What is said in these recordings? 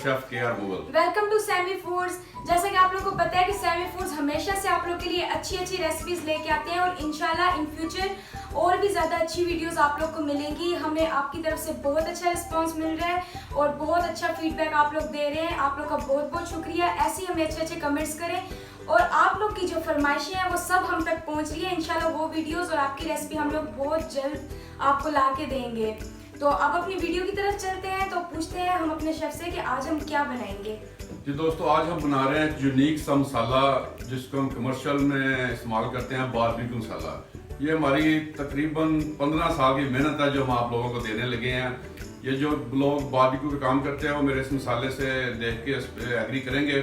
Chef KR Mughal. Welcome to Sammy foods. जैसा कि आप लोगों को पता है कि सैमी फूड्स हमेशा से आप लोग के लिए अच्छी अच्छी रेसिपीज लेके आते हैं और इंशाल्लाह इन फ्यूचर और भी ज़्यादा अच्छी वीडियोस आप लोग को मिलेंगी। हमें आपकी तरफ से बहुत अच्छा रिस्पांस मिल रहा है और बहुत अच्छा फीडबैक आप लोग दे रहे हैं। आप लोग का बहुत बहुत शुक्रिया। ऐसे ही हमें अच्छे अच्छे कमेंट्स करें और आप लोग की जो फरमाइशें हैं वो सब हम तक पहुंच रही है। इंशाल्लाह वो वीडियोस और आपकी रेसिपी हम लोग बहुत जल्द आपको ला के देंगे। तो अब अपनी वीडियो की तरफ चलते हैं। तो पूछते हैं हम अपने शेफ से कि आज हम क्या बनाएंगे। जी दोस्तों, आज हम बना रहे हैं एक यूनिक सा मसाला जिसको हम कमर्शियल में इस्तेमाल करते हैं, बारबेक्यू मसाला। ये हमारी तकरीबन 15 साल की मेहनत है जो हम आप लोगों को देने लगे हैं। ये जो लोग बारबेक्यू का काम करते हैं वो मेरे इस मसाले से देख के इस पे एग्री करेंगे।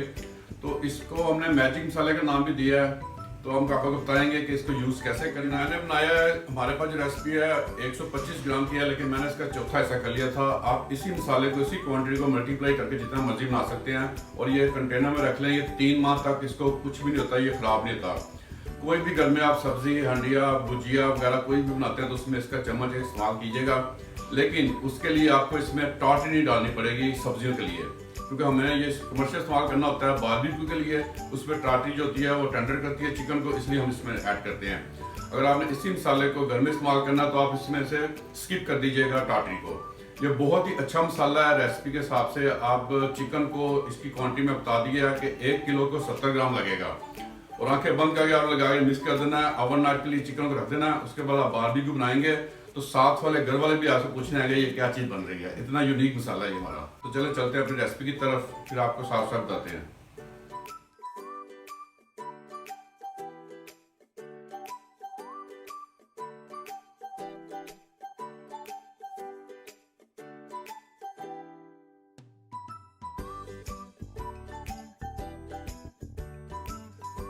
तो इसको हमने मैजिक मसाले का नाम भी दिया है। तो हम आपको बताएंगे कि इसको यूज़ कैसे करना है। मैंने बनाया है, हमारे पास जो रेसिपी है 125 ग्राम की है, लेकिन मैंने इसका चौथा हिस्सा कर लिया था। आप इसी मसाले को, इसी क्वांटिटी को मल्टीप्लाई करके जितना मर्जी बना सकते हैं और ये कंटेनर में रख लें। ये 3 माह तक इसको कुछ भी नहीं होता, ये ख़राब नहीं होता। कोई भी घर में आप सब्जी, हंडिया, भुजिया वगैरह कोई भी बनाते हैं तो उसमें इसका चम्मच इस्तेमाल कीजिएगा। लेकिन उसके लिए आपको इसमें टाटरी नहीं डालनी पड़ेगी सब्जियों के लिए, क्योंकि हमें ये कमर्शियल इस्तेमाल करना होता है बारबेक्यू के लिए। उसमें टाटरी जो होती है वो टेंडर करती है चिकन को, इसलिए हम इसमें ऐड करते हैं। अगर आपने इसी मसाले को घर में इस्तेमाल करना तो आप इसमें से स्किप कर दीजिएगा टाटरी को। ये बहुत ही अच्छा मसाला है। रेसिपी के हिसाब से आप चिकन को इसकी क्वांटिटी में बता दिया कि 1 किलो को 70 ग्राम लगेगा और आंखें बंद करके आप लगा के मिक्स कर देना है। ओवरनाइट के लिए चिकन को रख देना है। उसके बाद आप बारबेक्यू बनाएंगे तो साथ वाले घर वाले भी आपसे पूछने आएंगे ये क्या चीज़ बन रही है। इतना यूनिक मसाला है ये हमारा। तो चले चलते हैं अपनी रेसिपी की तरफ, फिर आपको साफ साफ बताते हैं।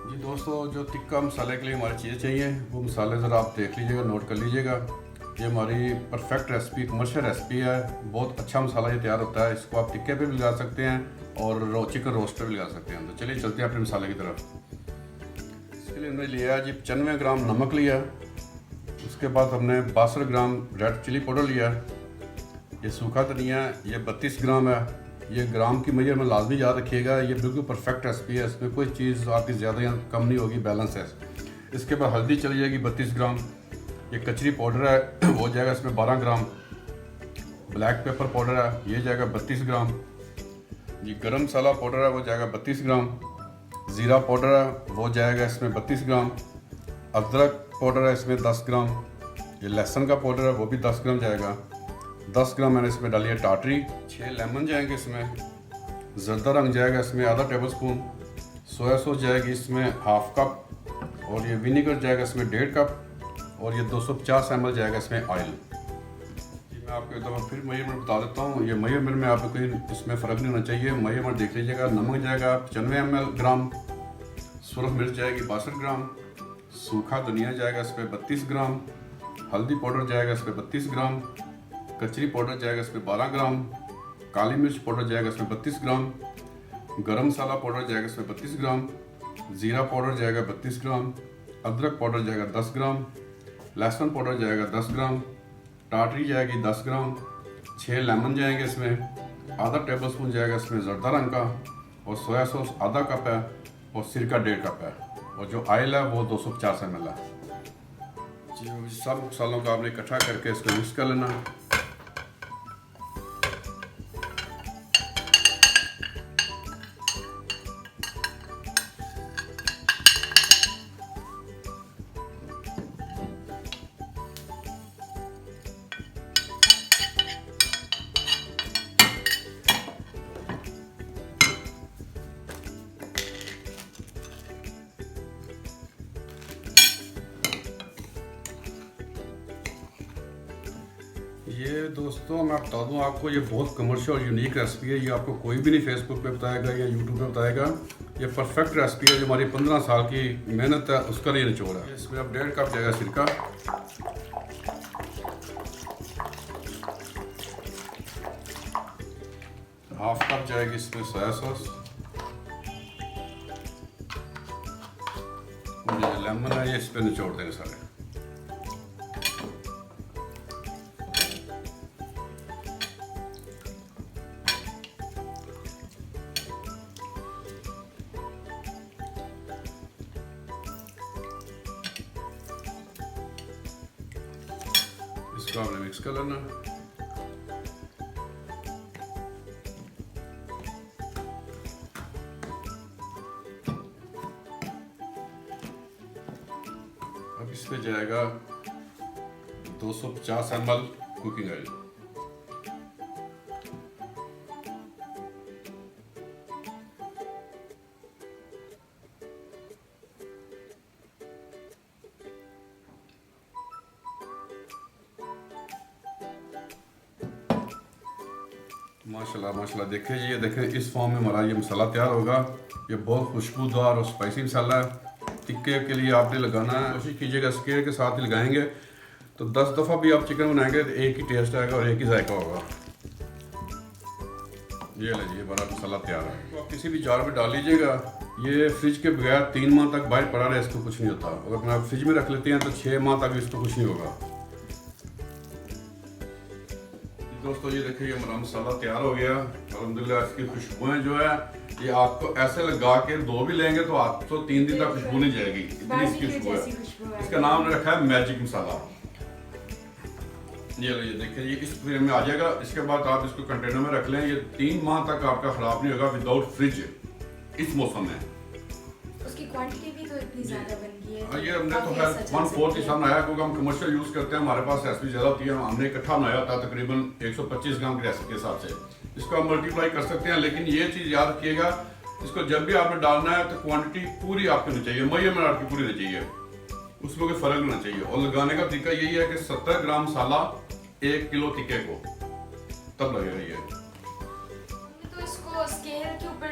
जी दोस्तों, जो टिक्का मसाले के लिए हमारी चीज़ें चाहिए वो मसाले ज़रा आप देख लीजिएगा, नोट कर लीजिएगा। ये हमारी परफेक्ट रेसिपी, कमर्शियल रेसिपी है। बहुत अच्छा मसाला ये तैयार होता है। इसको आप टिक्के पे भी लगा सकते हैं और चिकन रोस्ट पे भी लगा सकते हैं। तो चलिए चलते हैं अपने मसाले की तरफ। इसके लिए हमने लिया जी 95 ग्राम नमक लिया। उसके बाद हमने 62 ग्राम रेड चिली पाउडर लिया। ये सूखा धनिया, ये 32 ग्राम है। ये ग्राम की मेजर में लाजमी याद रखिएगा। ये बिल्कुल परफेक्ट रेसिपी है, इसमें कोई चीज़ आपकी ज़्यादा या कम नहीं होगी, बैलेंस है। इसके बाद हल्दी चली जाएगी 32 ग्राम। ये कचरी पाउडर है वो जाएगा इसमें 12 ग्राम। ब्लैक पेपर पाउडर है ये जाएगा 32 ग्राम। ये गरम मसाला पाउडर है वो जाएगा 32 ग्राम। ज़ीरा पाउडर है वो जाएगा इसमें 32 ग्राम। अदरक पाउडर है इसमें 10 ग्राम। ये लहसुन का पाउडर है वो भी 10 ग्राम जाएगा। 10 ग्राम मैंने इसमें डाली है टाटरी। 6 लेमन जाएंगे इसमें। जर्दा रंग जाएगा इसमें आधा टेबल स्पून। सोया सॉस जाएगी इसमें हाफ कप और ये विनीगर जाएगा इसमें 1.5 कप और ये 250 ml जाएगा इसमें ऑयल। ये मैं आपको एक दफ़ा फिर मेजरमेंट बता देता हूँ। ये मेजरमेंट में आपको कोई इसमें फ़र्क नहीं होना चाहिए। मेजरमेंट देख लीजिएगा। नमक जाएगा 95 ml ग्राम। सुरख मिर्च जाएगी 62 ग्राम। सूखा धनिया जाएगा इस पर 32 ग्राम। हल्दी पाउडर जाएगा इस पर 32 ग्राम। कचरी पाउडर जाएगा इसमें 12 ग्राम। काली मिर्च पाउडर जाएगा इसमें 32 ग्राम। गरम मसाला पाउडर जाएगा इसमें 32 ग्राम। ज़ीरा पाउडर जाएगा 32 ग्राम। अदरक पाउडर जाएगा 10 ग्राम। लहसुन पाउडर जाएगा 10 ग्राम। टाटरी जाएगी 10 ग्राम। 6 लेमन जाएंगे इसमें। आधा टेबल स्पून जाएगा इसमें जर्दा रंग का और सोया सॉस आधा कप है और सिरका 1.5 कप है और जो ऑयल है वो 250 ml है। जी, सब मसालों का आपने इकट्ठा करके इसको मिक्स कर लेना। ये दोस्तों मैं बता दूं आपको, ये बहुत कमर्शियल और यूनिक रेसिपी है। ये आपको कोई भी नहीं फेसबुक पे बताएगा या यूट्यूब पे बताएगा। ये परफेक्ट रेसिपी है जो हमारी 15 साल की मेहनत है उसका ये निचोड़ है। इसमें अब 1.5 कप जाएगा सिरका। हाफ कप जाएगी इसमें सोया सॉस। ये लेमन है ये इस पर निचोड़ देंगे सारे। इसको हमने मिक्स कर लेना। अब इस पे जाएगा 250 ml कुकिंग ऑयल। माशाल्लाह माशाल्लाह, देखिए ये देखें इस फॉर्म में हमारा ये मसाला तैयार होगा। ये बहुत खुशबूदार और स्पाइसी मसाला है। टिक्के के लिए आपने लगाना है, कोशिश कीजिएगा स्केल के साथ ही लगाएंगे तो 10 दफ़ा भी आप चिकन बनाएंगे तो एक ही टेस्ट आएगा और एक ही जायका होगा। ये लीजिए बड़ा मसाला तैयार है। तो आप किसी भी जार में डाल लीजिएगा। ये फ्रिज के बगैर 3 माह तक बाहर पड़ा रहे, इसको कुछ नहीं होता। अगर आप फ्रिज में रख लेते हैं तो 6 माह तक भी इसको कुछ नहीं होगा। दोस्तों ये देखिए ये हमारा मसाला तैयार हो गया। अल्हम्दुलिल्लाह इसकी खुशबुएं जो है ये आपको ऐसे लगा के दो भी लेंगे तो आपको 3 दिन तक खुशबू नहीं जाएगी, इतनी इसकी खुशबू है। इसका नाम हमने रखा है मैजिक मसाला। ये देखिए ये इस फ्रेम में आ जाएगा। इसके बाद आप इसको कंटेनर में रख लें। ये 3 माह तक आपका खराब नहीं होगा विदाउट फ्रिज इस मौसम में। उसकी क्वांटिटी भी तो इतनी ज्यादा बन गई है। ये हमने तो खैर 1/4 ही सामने आया क्योंकि हम कमर्शियल यूज करते हैं, हमारे पास रेसिपी ज़्यादा होती है। हमने इकट्ठा बनाया था तकरीबन 125 ग्राम की रेसिपी के हिसाब से। इसको आप मल्टीप्लाई कर सकते हैं, लेकिन ये चीज़ याद रखिएगा इसको जब भी आपने डालना है तो क्वांटिटी पूरी आपकी होनी चाहिए, मेजरमेंट आपकी पूरी होनी चाहिए, उसमें कोई फर्क नहीं होना चाहिए। और लगाने का तरीका यही है कि 70 ग्राम मसाला 1 किलो टिक्के को तब लगेगा। ये तो इसको स्केल के ऊपर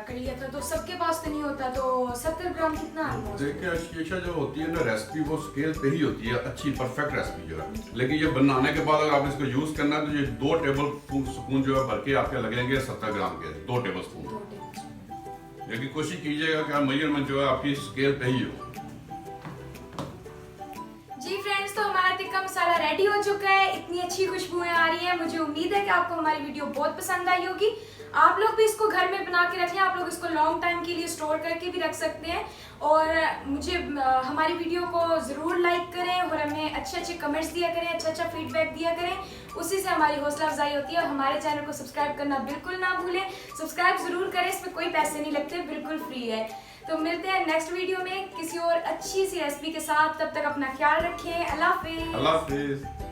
कर लिया था तो सबके पास तो नहीं होता, तो 70 ग्राम कितना देखिए अशिया जो होती है ना रेसिपी वो स्केल पे ही होती है, अच्छी परफेक्ट रेसिपी जो है। लेकिन ये बनाने के बाद अगर आप इसको यूज करना है तो ये 2 टेबल स्पून जो है भर के आपके लगेंगे 70 ग्राम के 2 टेबल स्पून। लेकिन कोशिश कीजिएगा कि मेजरमेंट जो है आपकी स्केल पे ही हो। जी फ्रेंड्स, तो हमारा टिक्का मसाला रेडी हो चुका है। इतनी अच्छी खुशबुएं आ रही है। मुझे उम्मीद है कि आपको हमारी वीडियो बहुत पसंद आई होगी। आप लोग भी इसको घर में बना के रखें। आप लोग इसको लॉन्ग टाइम के लिए स्टोर करके भी रख सकते हैं। और मुझे हमारी वीडियो को ज़रूर लाइक करें और हमें अच्छे कमेंट्स दिया करें, अच्छा फीडबैक दिया करें। उसी से हमारी हौसला अफजाई होती है। और हमारे चैनल को सब्सक्राइब करना बिल्कुल ना भूलें। सब्सक्राइब ज़रूर करें, इसमें कोई पैसे नहीं लगते, बिल्कुल फ्री है। तो मिलते हैं नेक्स्ट वीडियो में किसी और अच्छी सी रेसिपी के साथ। तब तक अपना ख्याल रखें। अल्लाह हाफिज़। अल्लाह हाफिज़।